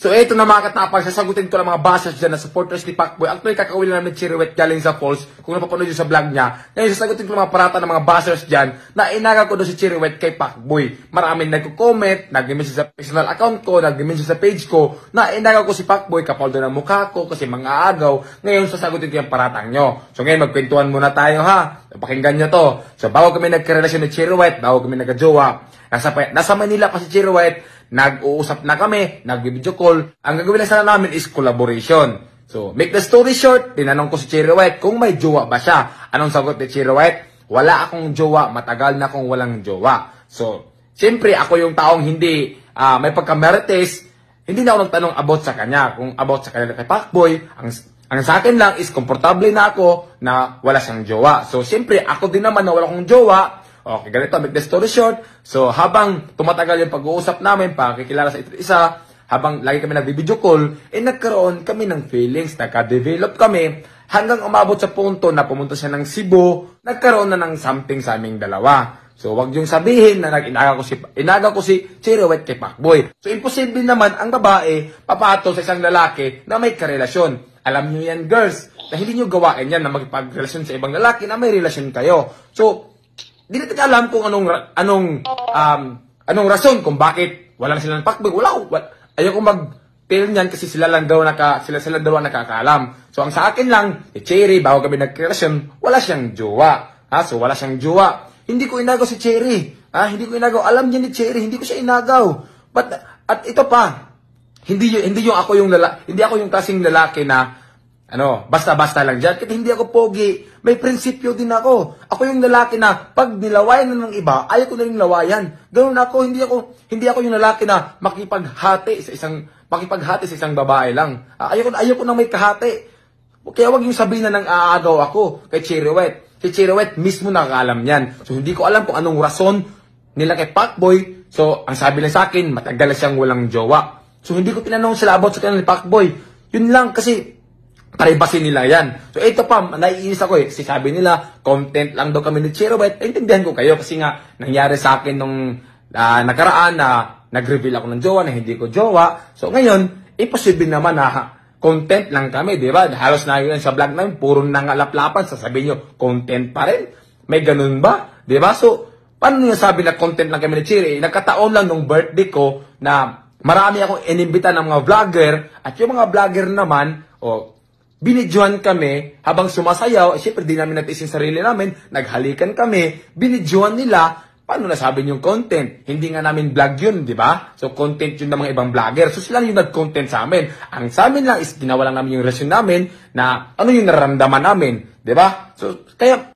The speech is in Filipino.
So, ito na mga katapang, sasagutin ko lang mga bashers dyan na supporters ni Pacboy. Actually, kakawin lang namin Chiriwet galing sa Falls, kung napapanood yun sa vlog niya. Ngayon, sasagutin ko lang mga parata ng mga bashers dyan na inaga ko doon si Chiriwet kay Pacboy. Maraming nagko-comment, nag-message sa personal account ko, nag-message sa page ko, na inaga ko si Pacboy, kapal doon ang mukha ko, kasi mga agaw. Ngayon, sasagutin ko yung paratang nyo. So, ngayon, magkwentuhan muna tayo, ha? Pakinggan nyo to. So, bago kami nagkarelasyon ni Chiriwet, bago kami nagka-jowa, nasa Manila pa si Chiriwet, nag-uusap na kami, nag-video call. Ang gagawin lang sana namin is collaboration. So, make the story short, tinanong ko si Chiriwet kung may jowa ba siya. Anong sagot ni Chiriwet? Wala akong jowa, matagal na akong walang jowa. So, siyempre, ako yung taong hindi may pagkamerites, hindi na ako nagtanong about sa kanya. Kung about sa kanya kay Pacboy, ang sa akin lang is komportable na ako na wala siyang jowa. So, siyempre, ako din naman na wala akong jowa. Okay, ganito, make the story short. So, habang tumatagal yung pag-uusap namin, pakikilala sa isa't isa, habang lagi kami nag-video call, nagkaroon kami ng feelings, nagka-develop kami, hanggang umabot sa punto na pumunta siya ng Cebu, nagkaroon na ng something sa aming dalawa. So, wag yung sabihin na inaga ko si Chiriwet kay Pacboy. So, imposible naman ang babae papato sa isang lalaki na may karelasyon. Alam nyo yan, girls, na hindi nyo gawain yan na magpagrelasyon sa ibang lalaki na may relasyon kayo. So, di natin alam kung anong rason kung bakit wala na sila ng Pacboy. Ayoko mag-tell niyan kasi sila daw nakakaalam. So, ang sa akin lang, Cherry, bago kami nagrelasyon, wala siyang jowa. So, wala siyang jowa. Hindi ko inagaw si Cherry. Hindi ko inagaw. Alam niya ni Cherry, hindi ko siya inagaw. At ito pa, hindi ako yung kasing lalaki na basta-basta lang dyan. Kasi hindi ako pogi. May prinsipyo din ako. Ako yung lalaki na pag nilawayan na ng iba, ayaw ko na rin lawayan. Ganun ako. Hindi ako yung lalaki na makipaghati sa isang babae lang. Ayaw ko na may kahati. Kaya wag yung sabihin na nang aagaw ako kay Chiriwet. Si Chiriwet mismo nakakaalam yan. So hindi ko alam kung anong rason nila kay Pacboy. So ang sabi lang sa akin, matagal na siyang walang jowa. So hindi ko tinanong sila about sa kanila ni Pacboy. Yun lang kasi privacy nila yan. So ito pa, naiinis ako eh. Kasi sabi nila, content lang daw kami ni Chiriwet. Intindihan ko kayo kasi nga nangyari sa akin nung nakaraan na nag-reveal ako ng jowa na hindi ko jowa. So ngayon, imposible naman na content lang kami, di ba? Halos na yun sa vlog namin, puro nangalaplapan. Sasabihin nyo, content pa rin? May ganun ba? Di ba? So, paano nyo sabi na content lang kami ni Chiri? Nagkataon lang nung birthday ko na marami akong inimbita ng mga vlogger at yung mga vlogger naman, binidyohan kami habang sumasayaw. Siyempre, di namin natiis yung sarili namin. Naghalikan kami. Binidyohan nila. Paano nasabi yung content? Hindi nga namin vlog yun, di ba? So, content yun ng mga ibang vlogger. So, sila yung nag-content sa amin. Ang sa amin lang is ginawa lang namin yung relasyon namin na ano yung nararamdaman namin. Di ba? So, kaya